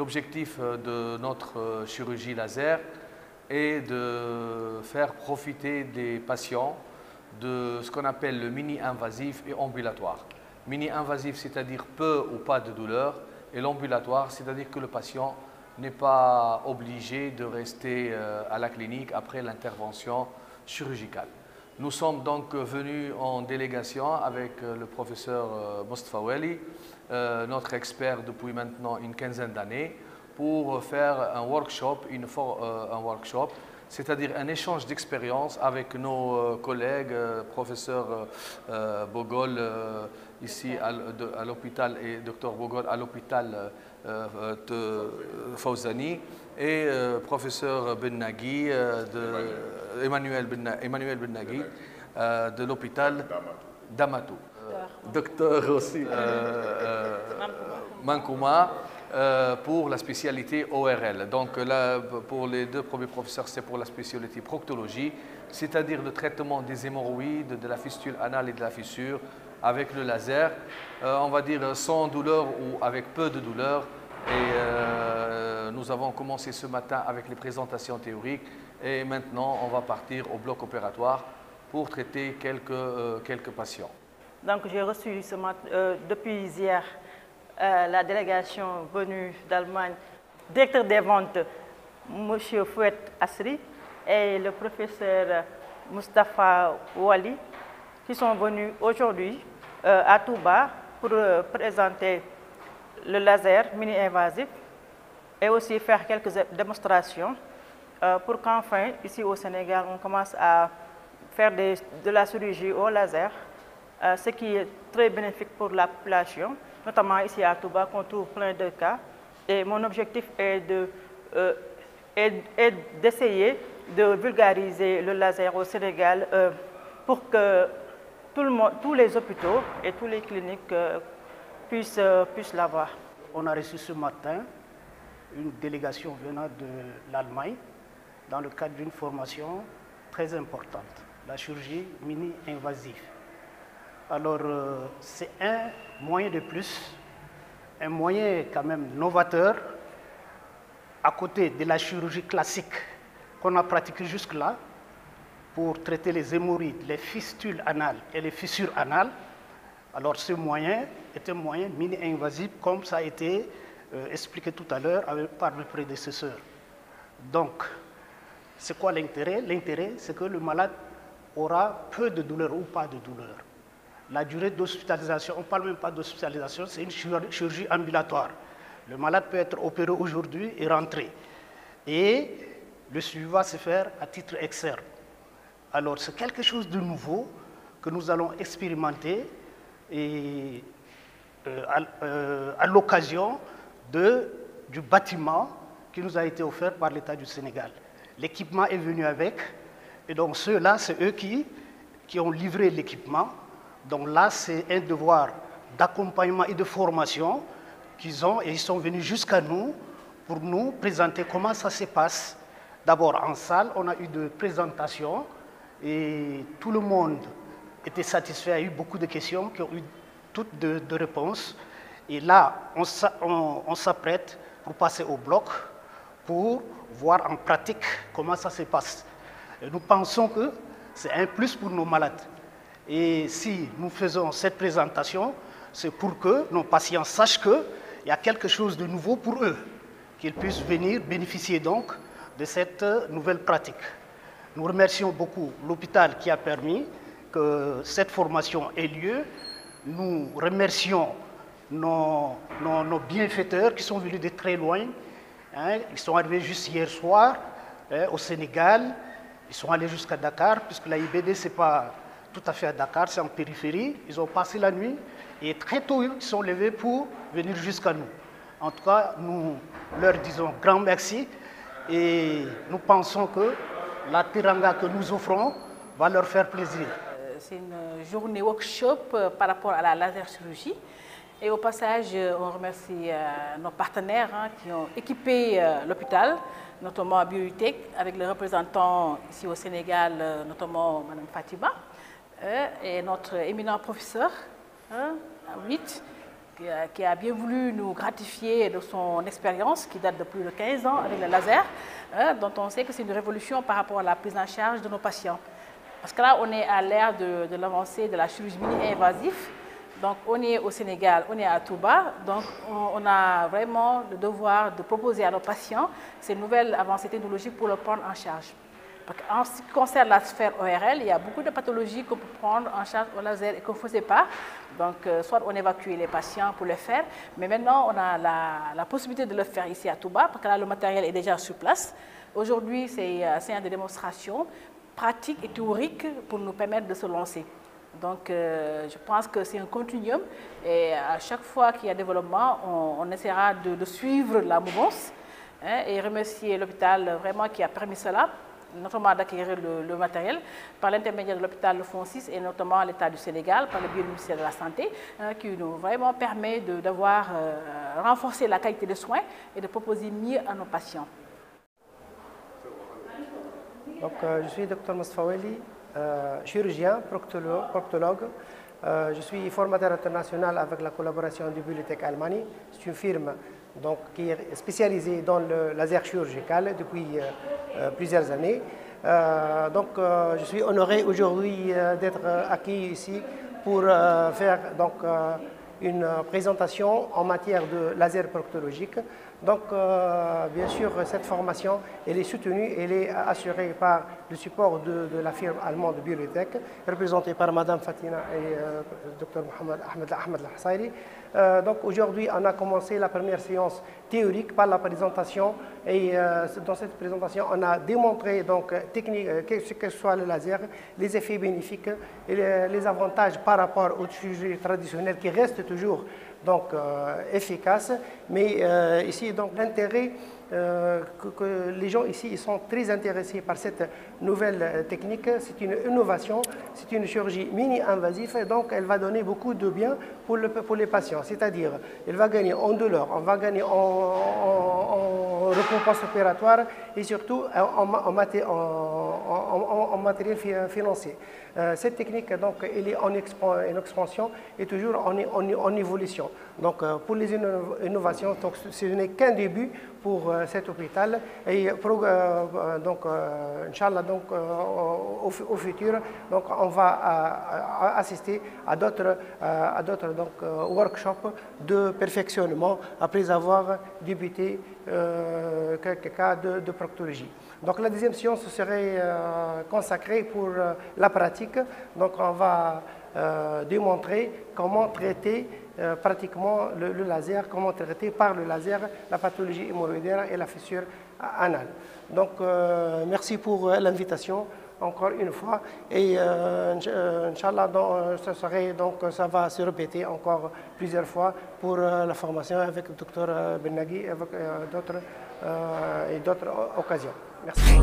l'objectif de notre chirurgie laser est de faire profiter des patients de ce qu'on appelle le mini-invasif et ambulatoire. Mini-invasif, c'est-à-dire peu ou pas de douleur, et l'ambulatoire, c'est-à-dire que le patient n'est pas obligé de rester à la clinique après l'intervention chirurgicale. Nous sommes donc venus en délégation avec le professeur Mostafa Wali, notre expert depuis maintenant une quinzaine d'années, pour faire un workshop, c'est-à-dire un échange d'expérience avec nos collègues, professeur Bogol ici à l'hôpital et docteur Bogol à l'hôpital de Fawzani et professeur Bennagui, Emmanuel Bennagui de l'hôpital d'Amatou. Docteur aussi Mankouma pour la spécialité ORL. Donc là, pour les deux premiers professeurs, c'est pour la spécialité proctologie, c'est-à-dire le traitement des hémorroïdes, de la fistule anale et de la fissure avec le laser, on va dire sans douleur ou avec peu de douleur. Et nous avons commencé ce matin avec les présentations théoriques et maintenant on va partir au bloc opératoire pour traiter quelques patients. Donc j'ai reçu depuis hier la délégation venue d'Allemagne, directeur des ventes, M. Fouet Asri, et le professeur Mostafa Wali, qui sont venus aujourd'hui à Touba pour présenter le laser mini-invasif et aussi faire quelques démonstrations pour qu'enfin, ici au Sénégal, on commence à faire de la chirurgie au laser, ce qui est très bénéfique pour la population, notamment ici à Touba, qu'on trouve plein de cas. Et mon objectif est d'essayer de vulgariser le laser au Sénégal pour que tous les hôpitaux et toutes les cliniques puissent l'avoir. On a reçu ce matin une délégation venant de l'Allemagne dans le cadre d'une formation très importante, la chirurgie mini-invasive. Alors, c'est un moyen de plus, un moyen quand même novateur, à côté de la chirurgie classique qu'on a pratiquée jusque-là, pour traiter les hémorroïdes, les fistules anales et les fissures anales. Alors, ce moyen est un moyen mini-invasif, comme ça a été expliqué tout à l'heure par le prédécesseur. Donc, c'est quoi l'intérêt? L'intérêt, c'est que le malade aura peu de douleur ou pas de douleur. La durée d'hospitalisation, on ne parle même pas d'hospitalisation, c'est une chirurgie ambulatoire. Le malade peut être opéré aujourd'hui et rentrer. Et le suivi va se faire à titre externe. Alors, c'est quelque chose de nouveau que nous allons expérimenter et, à l'occasion du bâtiment qui nous a été offert par l'État du Sénégal. L'équipement est venu avec, et donc ceux-là, c'est eux qui ont livré l'équipement. Donc là, c'est un devoir d'accompagnement et de formation qu'ils ont, et ils sont venus jusqu'à nous pour nous présenter comment ça se passe. D'abord en salle, on a eu de présentations et tout le monde était satisfait. Il y a eu beaucoup de questions qui ont eu toutes de réponses. Et là, on s'apprête pour passer au bloc pour voir en pratique comment ça se passe. Et nous pensons que c'est un plus pour nos malades. Et si nous faisons cette présentation, c'est pour que nos patients sachent qu'il y a quelque chose de nouveau pour eux, qu'ils puissent venir bénéficier donc de cette nouvelle pratique. Nous remercions beaucoup l'hôpital qui a permis que cette formation ait lieu. Nous remercions nos bienfaiteurs qui sont venus de très loin. Ils sont arrivés juste hier soir au Sénégal. Ils sont allés jusqu'à Dakar, puisque la IBD, ce n'est pas tout à fait à Dakar, c'est en périphérie. Ils ont passé la nuit et très tôt, ils sont levés pour venir jusqu'à nous. En tout cas, nous leur disons grand merci et nous pensons que la teranga que nous offrons va leur faire plaisir. C'est une journée workshop par rapport à la laser chirurgie. Et au passage, on remercie nos partenaires qui ont équipé l'hôpital, notamment à Biotech, avec le représentant ici au Sénégal, notamment Mme Fatima, et notre éminent professeur, qui a bien voulu nous gratifier de son expérience qui date de plus de 15 ans avec le laser, dont on sait que c'est une révolution par rapport à la prise en charge de nos patients. Parce que là, on est à l'ère de l'avancée de la chirurgie mini-invasive. Donc, on est au Sénégal, on est à Touba. Donc, on a vraiment le devoir de proposer à nos patients ces nouvelles avancées technologiques pour le prendre en charge. En ce qui concerne la sphère ORL, il y a beaucoup de pathologies qu'on peut prendre en charge au laser et qu'on ne faisait pas. Donc, soit on évacuait les patients pour le faire, mais maintenant, on a la possibilité de le faire ici à Touba, parce que là, le matériel est déjà sur place. Aujourd'hui, c'est un de démonstration pratique et théorique pour nous permettre de se lancer. Donc, je pense que c'est un continuum et à chaque fois qu'il y a développement, on essaiera de suivre la mouvance et remercier l'hôpital vraiment qui a permis cela, notamment d'acquérir le matériel par l'intermédiaire de l'hôpital Le Foncis et notamment l'État du Sénégal par le biais du ministère de la Santé qui nous vraiment permet d'avoir renforcé la qualité des soins et de proposer mieux à nos patients. Donc, je suis Dr Moustapha Weli, chirurgien, proctologue. Je suis formateur international avec la collaboration du Biotech Allemagne. C'est une firme donc, qui est spécialisée dans le laser chirurgical depuis plusieurs années. Je suis honoré aujourd'hui d'être accueilli ici pour faire donc, une présentation en matière de laser proctologique. Donc, bien sûr, cette formation, elle est soutenue, elle est assurée par le support de la firme allemande Biotech, représentée par Mme Fatina et Dr Ahmed Al-Hassairi. Donc, aujourd'hui, on a commencé la première séance théorique par la présentation. Et dans cette présentation, on a démontré donc, ce que soit le laser, les effets bénéfiques et les avantages par rapport aux chirurgies traditionnelles qui restent toujours donc, efficaces. Mais ici, donc, l'intérêt que les gens ici ils sont très intéressés par cette nouvelle technique. C'est une innovation, c'est une chirurgie mini-invasive, donc elle va donner beaucoup de bien pour les patients. C'est-à-dire, elle va gagner en douleur, on va gagner en repos post-opératoire et surtout en matériel financier. Cette technique, donc, elle est en expansion et toujours en évolution. Donc, pour les innovations, ce n'est qu'un début pour cet hôpital. Et Inch'Allah, donc, au futur, donc, on va assister à d'autres workshops de perfectionnement après avoir débuté quelques cas de proctologie. Donc la deuxième séance serait consacrée pour la pratique. Donc on va démontrer comment traiter pratiquement le laser, comment traiter par le laser la pathologie hémorroïdaire et la fissure anale. Donc merci pour l'invitation encore une fois et Inch'Allah ça va se répéter encore plusieurs fois pour la formation avec le docteur Bennagui et avec d'autres occasions. Merci.